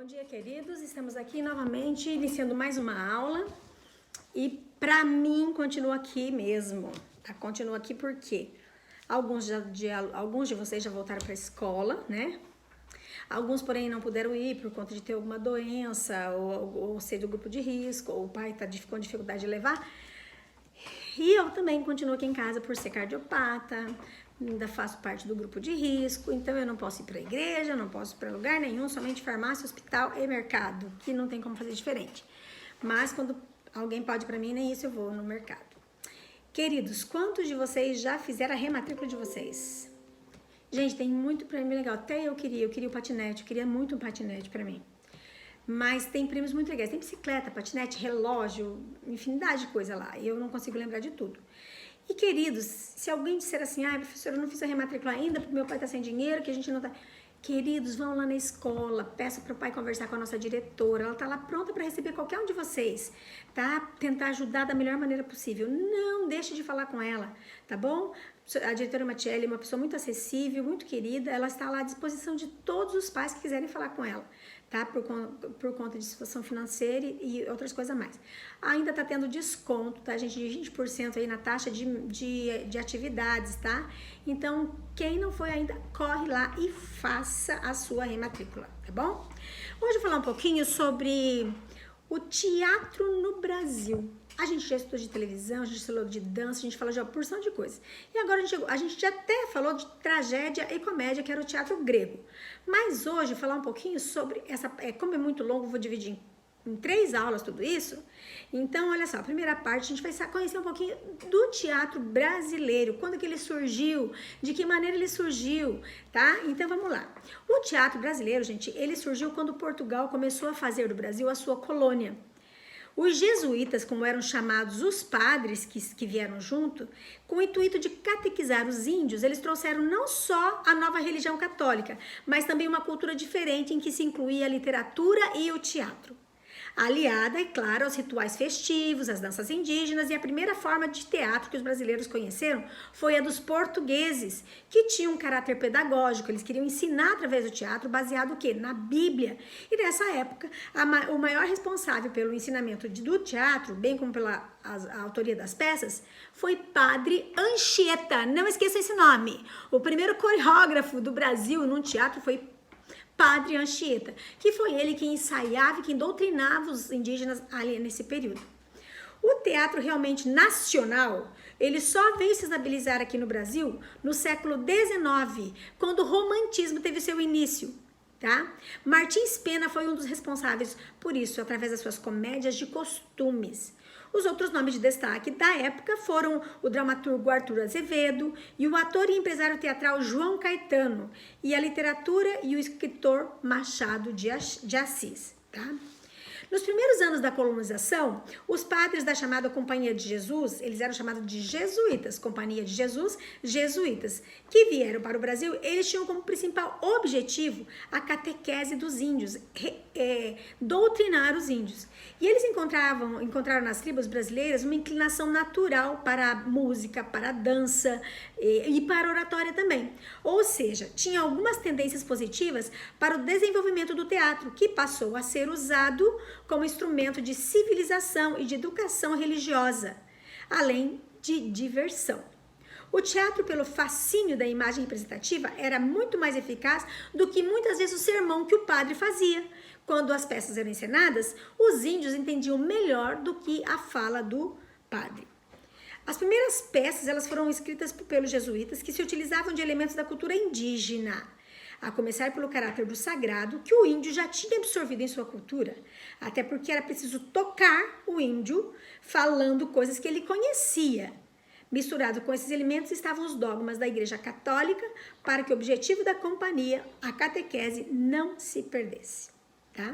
Bom dia, queridos. Estamos aqui novamente iniciando mais uma aula e para mim continua aqui mesmo, tá? Continua aqui porque alguns de vocês já voltaram para a escola, né? Alguns, porém, não puderam ir por conta de ter alguma doença ou ser do grupo de risco, ou o pai tá com dificuldade de levar. E eu também continuo aqui em casa por ser cardiopata, ainda faço parte do grupo de risco, então eu não posso ir para a igreja, não posso ir para lugar nenhum, somente farmácia, hospital e mercado, que não tem como fazer diferente. Mas quando alguém pode para mim, nem isso eu vou no mercado. Queridos, quantos de vocês já fizeram a rematrícula de vocês? Gente, tem muito prêmio legal. Até eu queria o patinete, eu queria muito um patinete para mim. Mas tem prêmios muito legais. Tem bicicleta, patinete, relógio, infinidade de coisa lá. E eu não consigo lembrar de tudo. E, queridos, se alguém disser assim, professora, eu não fiz a rematrícula ainda porque meu pai tá sem dinheiro, que a gente não tá... Queridos, vão lá na escola, peça para o pai conversar com a nossa diretora, ela tá lá pronta para receber qualquer um de vocês, tá? Tentar ajudar da melhor maneira possível. Não deixe de falar com ela, tá bom? A diretora Matielli é uma pessoa muito acessível, muito querida, ela está lá à disposição de todos os pais que quiserem falar com ela, tá? Por conta de situação financeira e outras coisas mais. Ainda tá tendo desconto, tá, gente? De 20% aí na taxa de atividades, tá? Então, quem não foi ainda, corre lá e faça a sua rematrícula, tá bom? Hoje eu vou falar um pouquinho sobre o teatro no Brasil. A gente já estudou de televisão, a gente falou de dança, a gente falou de uma porção de coisas. E agora a gente já até falou de tragédia e comédia, que era o teatro grego. Mas hoje, eu vou falar um pouquinho sobre como é muito longo, eu vou dividir em 3 aulas tudo isso. Então, olha só, a primeira parte a gente vai conhecer um pouquinho do teatro brasileiro, quando que ele surgiu, de que maneira ele surgiu, tá? Então, vamos lá. O teatro brasileiro, gente, ele surgiu quando Portugal começou a fazer do Brasil a sua colônia. Os jesuítas, como eram chamados os padres que vieram junto, com o intuito de catequizar os índios, eles trouxeram não só a nova religião católica, mas também uma cultura diferente em que se incluía a literatura e o teatro. Aliada, é claro, aos rituais festivos, às danças indígenas, e a primeira forma de teatro que os brasileiros conheceram foi a dos portugueses, que tinha um caráter pedagógico. Eles queriam ensinar através do teatro, baseado o quê? Na Bíblia. E nessa época, o maior responsável pelo ensinamento do teatro, bem como pela a autoria das peças, foi Padre Anchieta. Não esqueça esse nome. O primeiro coreógrafo do Brasil num teatro foi Padre Anchieta, que foi ele que ensaiava e que doutrinava os indígenas ali nesse período. O teatro realmente nacional, ele só veio se estabilizar aqui no Brasil no século XIX, quando o romantismo teve seu início, tá? Martins Pena foi um dos responsáveis por isso, através das suas comédias de costumes. Os outros nomes de destaque da época foram o dramaturgo Arthur Azevedo e o ator e empresário teatral João Caetano, e a literatura e o escritor Machado de Assis, tá? Nos primeiros anos da colonização, os padres da chamada Companhia de Jesus, eles eram chamados de jesuítas, Companhia de Jesus, jesuítas, que vieram para o Brasil. Eles tinham como principal objetivo a catequese dos índios, doutrinar os índios. E eles encontraram nas tribos brasileiras uma inclinação natural para a música, para a dança e para a oratória também. Ou seja, tinha algumas tendências positivas para o desenvolvimento do teatro, que passou a ser usado como instrumento de civilização e de educação religiosa, além de diversão. O teatro, pelo fascínio da imagem representativa, era muito mais eficaz do que muitas vezes o sermão que o padre fazia. Quando as peças eram encenadas, os índios entendiam melhor do que a fala do padre. As primeiras peças elas foram escritas pelos jesuítas, que se utilizavam de elementos da cultura indígena, a começar pelo caráter do sagrado, que o índio já tinha absorvido em sua cultura, até porque era preciso tocar o índio falando coisas que ele conhecia. Misturado com esses elementos estavam os dogmas da Igreja Católica, para que o objetivo da companhia, a catequese, não se perdesse, tá?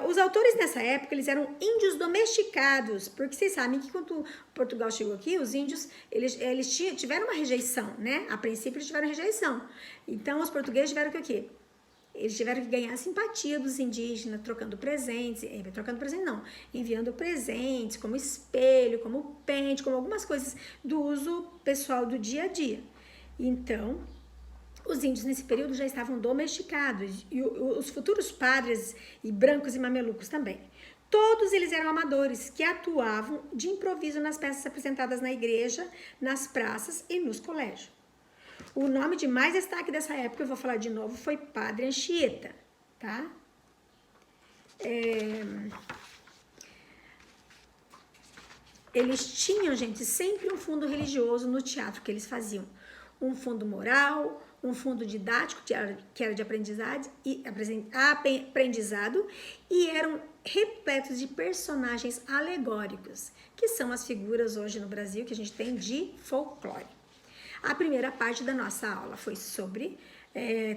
Os autores nessa época, eles eram índios domesticados, porque vocês sabem que quando Portugal chegou aqui, os índios, eles tiveram uma rejeição, né? A princípio, eles tiveram rejeição. Então, os portugueses tiveram que o quê? Eles tiveram que ganhar a simpatia dos indígenas, trocando presentes, enviando presentes, como espelho, como pente, como algumas coisas do uso pessoal do dia a dia. Então, Os índios nesse período já estavam domesticados e os futuros padres e brancos e mamelucos também. Todos eles eram amadores que atuavam de improviso nas peças apresentadas na igreja, nas praças e nos colégios. O nome de mais destaque dessa época, eu vou falar de novo, foi Padre Anchieta, tá? Eles tinham, gente, sempre um fundo religioso no teatro que eles faziam. Um fundo moral, um fundo didático, que era de aprendizado, e eram repletos de personagens alegóricos, que são as figuras hoje no Brasil que a gente tem de folclore. A primeira parte da nossa aula foi sobre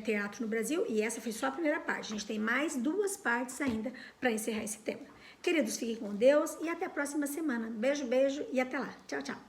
teatro no Brasil, e essa foi só a primeira parte. A gente tem mais 2 partes ainda para encerrar esse tema. Queridos, fiquem com Deus e até a próxima semana. Beijo, beijo e até lá. Tchau, tchau.